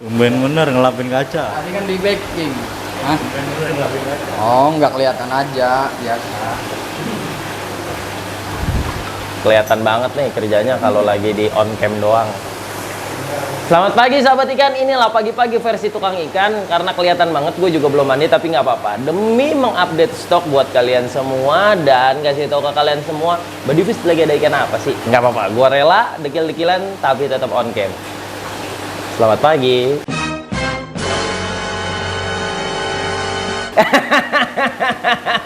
Tumben bener ngelapin kaca. Tadi kan di backing. Hah? Tumben bener ngelapin kaca. Oh, nggak kelihatan aja, biasa. Kelihatan banget nih kerjanya kalau lagi di on cam doang. Selamat pagi sahabat ikan, inilah pagi-pagi versi tukang ikan. Karena kelihatan banget gue juga belum mandi, tapi nggak apa-apa. Demi mengupdate stok buat kalian semua dan kasih tahu ke kalian semua, Badifis lagi ada ikan apa sih? Nggak apa-apa, gue rela dekil-dekilan tapi tetap on cam. Selamat pagi.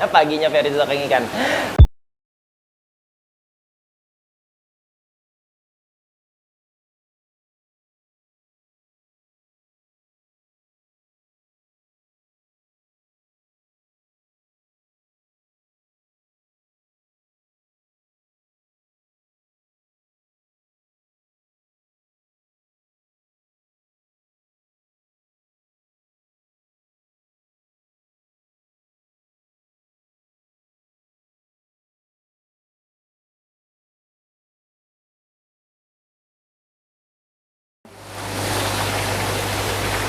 Paginya versi tukang ikan.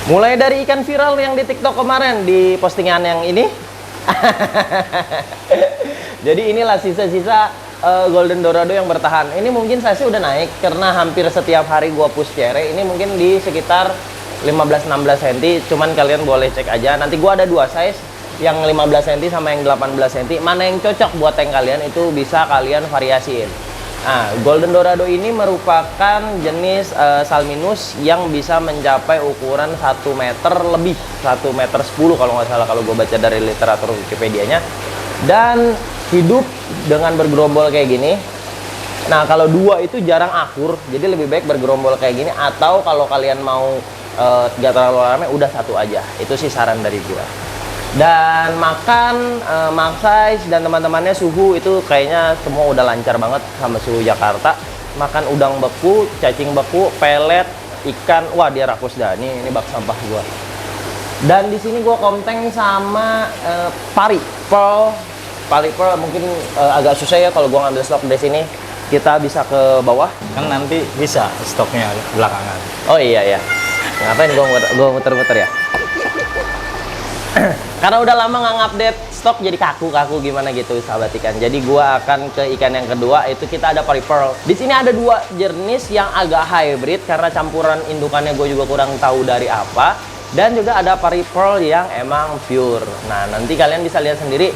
Mulai dari ikan viral yang di TikTok kemarin, di postingan yang ini. Jadi inilah sisa-sisa Golden Dorado yang bertahan. Ini mungkin size udah naik karena hampir setiap hari gua push cere. Ini mungkin di sekitar 15-16 cm. Cuman kalian boleh cek aja. Nanti gua ada dua size, yang 15 cm sama yang 18 cm. Mana yang cocok buat tank kalian itu bisa kalian variasiin. Nah, Golden Dorado ini merupakan jenis Salminus yang bisa mencapai ukuran 1 meter lebih, 1 meter 10 kalau nggak salah kalau gue baca dari literatur Wikipedia-nya. Dan hidup dengan bergerombol kayak gini. Nah, kalau dua itu jarang akur, jadi lebih baik bergerombol kayak gini. Atau kalau kalian mau gak terlalu rame, udah satu aja. Itu sih saran dari gue. Dan makan, max size dan teman-temannya suhu itu kayaknya semua udah lancar banget sama suhu Jakarta. Makan udang beku, cacing beku, pelet, ikan. Wah, dia rakus dah. Ini bak sampah gua. Dan di sini gua konteng sama pari pearl. Pari pearl mungkin agak susah ya kalau gua ngambil stok dari sini. Kita bisa ke bawah. Kan nanti bisa stoknya belakangan. Oh iya ya. Ngapain gua muter-muter ya? Karena udah lama nggak ngupdate stok jadi kaku-kaku gimana gitu sahabat ikan. Jadi gua akan ke ikan yang kedua, itu kita ada pari pearl. Di sini ada dua jenis yang agak hybrid karena campuran indukannya gue juga kurang tahu dari apa. Dan juga ada pari pearl yang emang pure. Nah, nanti kalian bisa lihat sendiri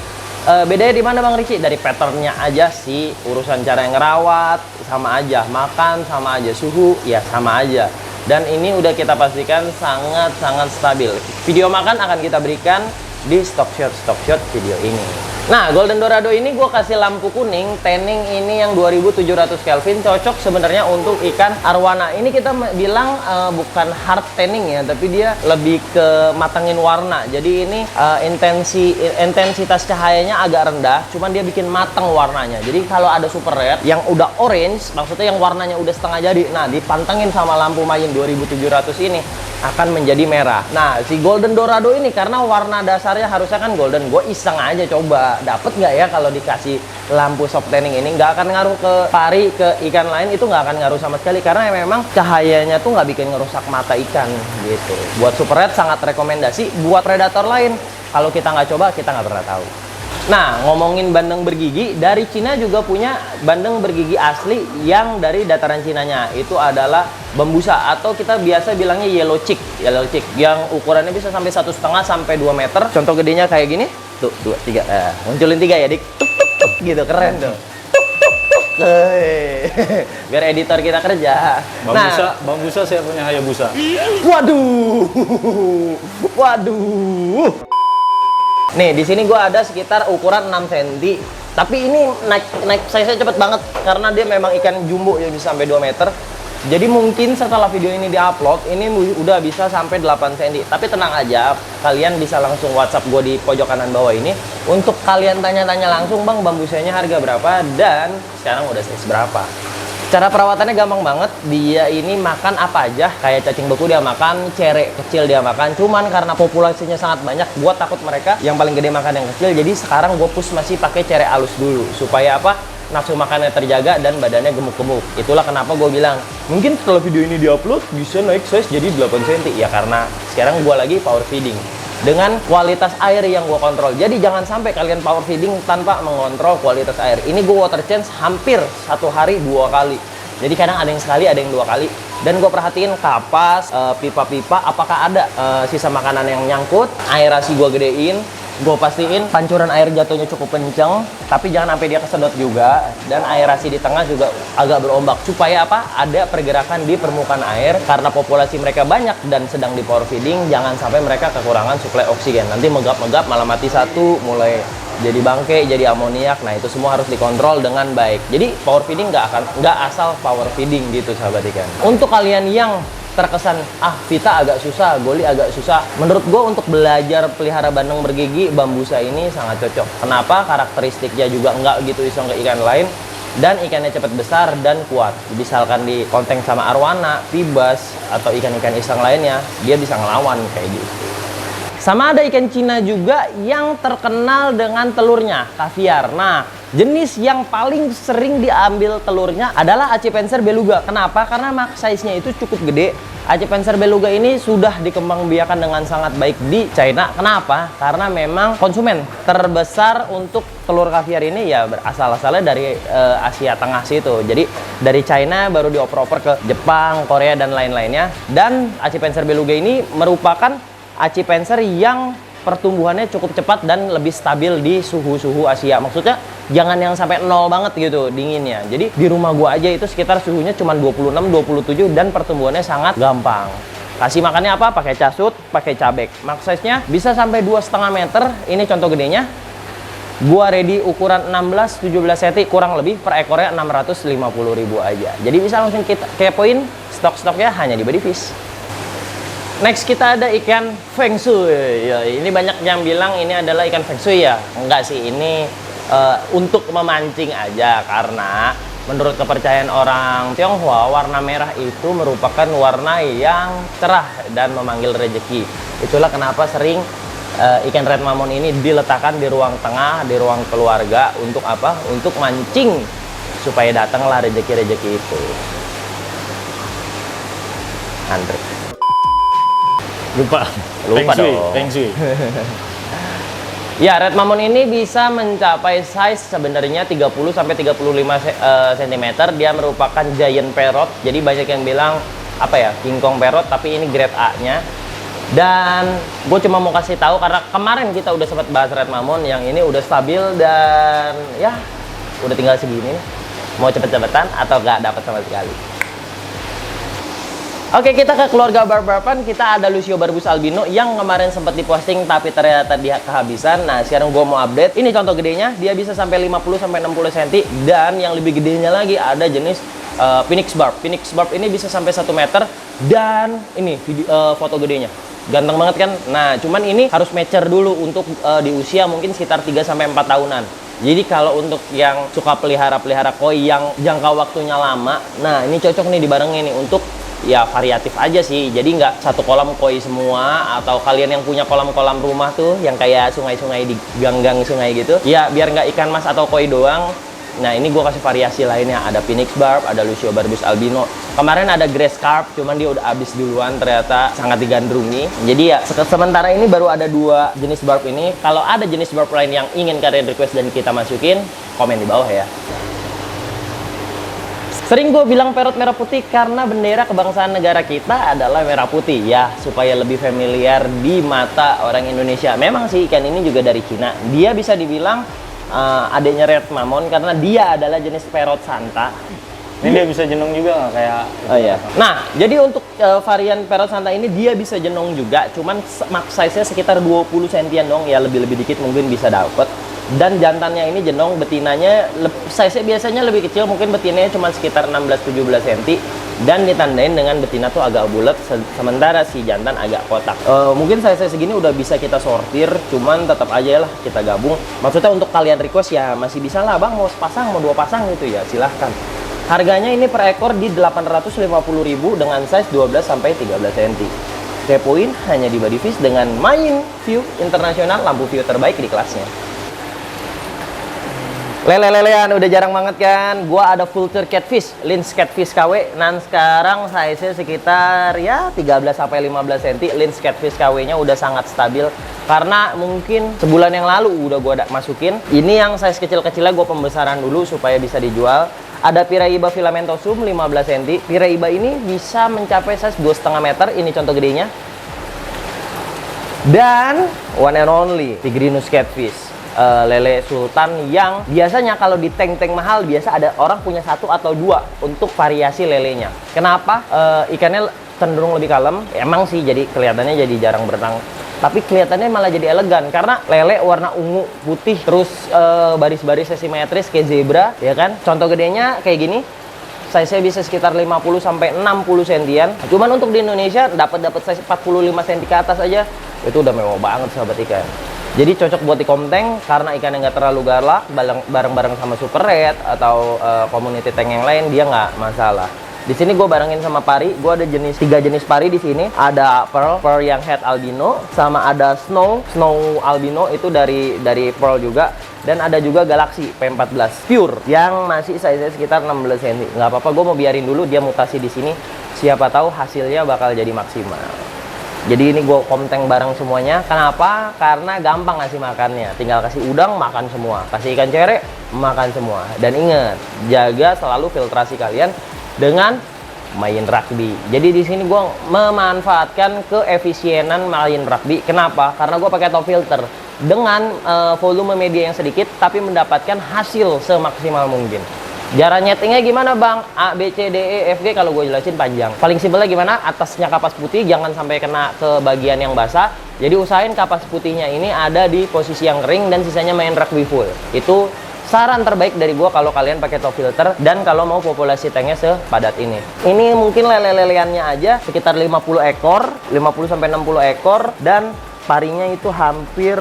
bedanya di mana Bang Ricci. Dari patternnya aja sih, urusan cara yang ngerawat sama aja, makan sama aja, suhu ya sama aja. Dan ini udah kita pastikan sangat-sangat stabil. Video makan akan kita berikan di stock shot video ini. Nah, Golden Dorado ini gue kasih lampu kuning, tanning ini yang 2700 Kelvin, cocok sebenarnya untuk ikan arwana. Ini kita bilang bukan hard tanning ya, tapi dia lebih ke matangin warna. Jadi ini intensitas cahayanya agak rendah, cuman dia bikin matang warnanya. Jadi kalau ada super red yang udah orange, maksudnya yang warnanya udah setengah jadi, nah dipantengin sama lampu mayin 2700 ini akan menjadi merah. Nah, si Golden Dorado ini karena warna dasarnya harusnya kan golden, gue iseng aja coba dapet nggak ya kalau dikasih lampu soft tanning ini. Nggak akan ngaruh ke pari, ke ikan lain, itu nggak akan ngaruh sama sekali karena memang cahayanya tuh nggak bikin ngerusak mata ikan gitu. Buat super red sangat rekomendasi, buat predator lain kalau kita nggak coba kita nggak pernah tahu. Nah, ngomongin bandeng bergigi, dari Cina juga punya bandeng bergigi asli yang dari dataran Cinanya. Itu adalah bambusa atau kita biasa bilangnya yellow chick yang ukurannya bisa sampai 1,5 sampai 2 meter. Contoh gedenya kayak gini. Tuh, 2, 3. Munculin 3 ya, Dik. Tuk tuk tuk gitu, keren tuh. Tuk tuk tuk. Biar editor kita kerja. Bambusa saya punya Hayabusa. Waduh. Waduh. Nih, di sini gua ada sekitar ukuran 6 cm. Tapi ini naik size-nya cepet banget karena dia memang ikan jumbo ya, bisa sampai 2 meter. Jadi mungkin setelah video ini diupload, ini udah bisa sampai 8 cm. Tapi tenang aja, kalian bisa langsung WhatsApp gue di pojok kanan bawah ini untuk kalian tanya-tanya langsung, Bang, bambusanya harga berapa dan sekarang udah size berapa. Cara perawatannya gampang banget. Dia ini makan apa aja, kayak cacing beku dia makan, cere kecil dia makan. Cuman karena populasinya sangat banyak, gue takut mereka yang paling gede makan yang kecil. Jadi sekarang gue push masih pakai cere halus dulu supaya apa? nafsu makannya terjaga dan badannya gemuk-gemuk. Itulah kenapa gue bilang, mungkin setelah video ini diupload bisa naik size jadi 8 cm. Ya karena sekarang gue lagi power feeding dengan kualitas air yang gue kontrol. Jadi jangan sampai kalian power feeding tanpa mengontrol kualitas air. Ini gue water change hampir 1 hari 2 kali. Jadi kadang ada yang sekali, ada yang 2 kali. Dan gue perhatiin kapas, pipa-pipa, apakah ada sisa makanan yang nyangkut. Aerasi gue gedein. Gue pastiin pancuran air jatuhnya cukup kenceng, tapi jangan sampai dia kesedot juga. Dan aerasi di tengah juga agak berombak. Supaya apa? Ada pergerakan di permukaan air. Karena populasi mereka banyak dan sedang di power feeding, jangan sampai mereka kekurangan suplai oksigen. Nanti megap-megap malah mati satu, mulai jadi bangke, jadi amoniak. Nah itu semua harus dikontrol dengan baik. Jadi power feeding nggak asal power feeding gitu sahabat ikan. Untuk kalian yang terkesan Vita agak susah, Goli agak susah, menurut gue untuk belajar pelihara bandeng bergigi, Bambusa ini sangat cocok. Kenapa? Karakteristiknya juga nggak gitu iseng ke ikan lain, dan ikannya cepat besar dan kuat. Misalkan di konteng sama arwana, pibas, atau ikan-ikan iseng lainnya, dia bisa ngelawan kayak gitu. Sama ada ikan Cina juga yang terkenal dengan telurnya, kaviar. Nah, jenis yang paling sering diambil telurnya adalah Acipenser beluga. Kenapa? Karena max size-nya itu cukup gede. Acipenser beluga ini sudah dikembangbiakan dengan sangat baik di China. Kenapa? Karena memang konsumen terbesar untuk telur kaviar ini ya berasal-asalnya dari Asia Tengah situ. Jadi dari China baru dioper-oper ke Jepang, Korea, dan lain-lainnya. Dan Acipenser beluga ini merupakan Acipenser yang pertumbuhannya cukup cepat dan lebih stabil di suhu-suhu Asia. Maksudnya jangan yang sampai 0 banget gitu dinginnya. Jadi di rumah gua aja itu sekitar suhunya cuma 26, 27 dan pertumbuhannya sangat gampang. Kasih makannya apa? Pakai casut, pakai cabek. Max size-nya bisa sampai 2,5 meter. Ini contoh gedenya. Gua ready ukuran 16-17 cm kurang lebih, per ekornya 650.000 aja. Jadi bisa langsung kita kepoin stok-stoknya hanya di Body Fish. Next kita ada ikan Feng Shui. Ya, ini banyak yang bilang ini adalah ikan Feng Shui ya. Enggak sih, ini untuk memancing aja. Karena menurut kepercayaan orang Tionghoa, warna merah itu merupakan warna yang cerah dan memanggil rezeki. Itulah kenapa sering ikan red mammon ini diletakkan di ruang tengah, di ruang keluarga. Untuk apa? Untuk mancing supaya datanglah rezeki-rezeki itu. Andre. Lupa dong. Feng Shui. Ya, red mammon ini bisa mencapai size sebenarnya 30 sampai 35 cm. Dia merupakan giant parrot. Jadi banyak yang bilang apa ya, King Kong parrot, tapi ini grade A-nya. Dan gue cuma mau kasih tahu karena kemarin kita udah sempat bahas red mammon, yang ini udah stabil dan ya udah tinggal segini. Mau cepet-cepetan atau gak dapat sama sekali. Oke, kita ke keluarga barb-barban. Kita ada Lucio Barbus albino yang kemarin sempat diposting tapi ternyata dia kehabisan. Nah, sekarang gue mau update. Ini contoh gedenya, dia bisa sampai 50 sampai 60 cm, dan yang lebih gedenya lagi ada jenis Phoenix barb. Phoenix barb ini bisa sampai 1 meter, dan ini foto gedenya. Ganteng banget kan? Nah, cuman ini harus mature dulu untuk di usia mungkin sekitar 3 sampai 4 tahunan. Jadi kalau untuk yang suka pelihara koi yang jangka waktunya lama, nah ini cocok nih dibarengin nih untuk ya variatif aja sih. Jadi nggak satu kolam koi semua, atau kalian yang punya kolam-kolam rumah tuh yang kayak sungai-sungai di gang-gang sungai gitu ya, biar nggak ikan mas atau koi doang. Nah ini gue kasih variasi lainnya, ada Phoenix barb, ada Lucio Barbus albino. Kemarin ada grass carp, cuman dia udah habis duluan, ternyata sangat digandrungi. Jadi ya sementara ini baru ada 2 jenis barb ini. Kalau ada jenis barb lain yang ingin kalian request dan kita masukin, komen di bawah ya. Sering gue bilang parrot merah putih karena bendera kebangsaan negara kita adalah merah putih ya, supaya lebih familiar di mata orang Indonesia. Memang sih ikan ini juga dari Cina. Dia bisa dibilang adanya red mammon karena dia adalah jenis parrot santa. Ini dia bisa jenong juga nggak kayak? Oh iya. Nah, jadi untuk varian parrot santa ini dia bisa jenong juga, cuman max size-nya sekitar 20 cm dong, ya lebih dikit mungkin bisa dapet. Dan jantannya ini jenong, betinanya size-nya biasanya lebih kecil, mungkin betinanya cuma sekitar 16-17 cm, dan ditandain dengan betina tuh agak bulat, sementara si jantan agak kotak. Mungkin size segini udah bisa kita sortir, cuman tetap aja lah kita gabung. Maksudnya untuk kalian request ya masih bisa lah, bang mau sepasang mau 2 pasang gitu ya, silahkan. Harganya ini per ekor di 850.000 dengan size 12 sampai 13 cm. Kepoin hanya di Body Fish dengan main view internasional, lampu view terbaik di kelasnya. Lele-lelean udah jarang banget kan. Gua ada Vulture Catfish, Lens Catfish KW. Dan sekarang size-nya sekitar ya 13 sampai 15 cm. Lens Catfish KW-nya udah sangat stabil karena mungkin sebulan yang lalu udah gua masukin. Ini yang size kecil-kecilnya gua pembesaran dulu supaya bisa dijual. Ada Piraiba filamentosum 15 cm. Piraiba ini bisa mencapai size 2,5 meter. Ini contoh gedenya. Dan one and only Tigrinus Catfish. Lele sultan yang biasanya kalau di tank-tank mahal biasa ada orang punya 1 atau 2 untuk variasi lelenya. Kenapa? Ikannya cenderung lebih kalem. Emang sih jadi kelihatannya jadi jarang berenang. Tapi kelihatannya malah jadi elegan karena lele warna ungu putih terus baris-barisnya simetris kayak zebra, ya kan? Contoh gedenya kayak gini. Size-nya bisa sekitar 50 sampai 60 sentian. Cuman untuk di Indonesia dapat size 45 cm ke atas aja itu udah mewah banget sahabat ikan. Jadi cocok buat di komteng karena ikannya nggak terlalu galak, bareng-bareng sama super red atau community tank yang lain dia nggak masalah. Di sini gue barengin sama pari, gue ada 3 jenis pari di sini. Ada pearl yang head albino, sama ada snow albino itu dari pearl juga, dan ada juga galaxy P14 pure yang masih size sekitar 16 cm. Nggak apa-apa, gue mau biarin dulu dia mutasi di sini. Siapa tahu hasilnya bakal jadi maksimal. Jadi ini gue komteng bareng semuanya. Kenapa? Karena gampang ngasih makannya. Tinggal kasih udang, makan semua. Kasih ikan cere, makan semua. Dan ingat, jaga selalu filtrasi kalian dengan main rugby. Jadi di sini gue memanfaatkan keefisienan main rugby. Kenapa? Karena gue pakai top filter dengan volume media yang sedikit, tapi mendapatkan hasil semaksimal mungkin. Cara nyetingnya gimana bang? A, B, C, D, E, F, G kalau gue jelasin panjang. Paling simpelnya gimana? Atasnya kapas putih, jangan sampai kena ke bagian yang basah. Jadi usahain kapas putihnya ini ada di posisi yang kering dan sisanya main rugby full. Itu saran terbaik dari gue kalau kalian pakai top filter dan kalau mau populasi tanknya sepadat ini. Ini mungkin lele-leleannya aja sekitar 50 ekor, 50 sampai 60 ekor, dan parinya itu hampir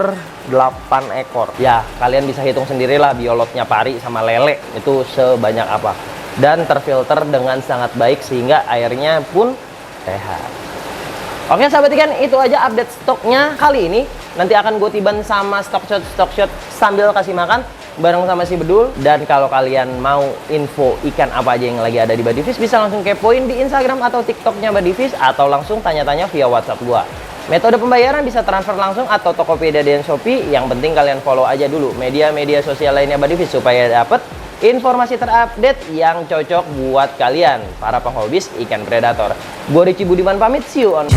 8 ekor. Ya, kalian bisa hitung sendirilah biolotnya pari sama lele itu sebanyak apa. Dan terfilter dengan sangat baik sehingga airnya pun sehat. Oke sahabat ikan, itu aja update stoknya kali ini. Nanti akan gue tiban sama stock shot sambil kasih makan bareng sama si Bedul. Dan kalau kalian mau info ikan apa aja yang lagi ada di Buddy Fish, bisa langsung kepoin di Instagram atau TikToknya Buddy Fish, atau langsung tanya-tanya via WhatsApp gua. Metode pembayaran bisa transfer langsung atau Tokopedia dan Shopee. Yang penting kalian follow aja dulu media-media sosial lainnya Buddy Fish supaya dapat informasi terupdate yang cocok buat kalian para penghobis ikan predator. Gue Ricky Budiman pamit, see you on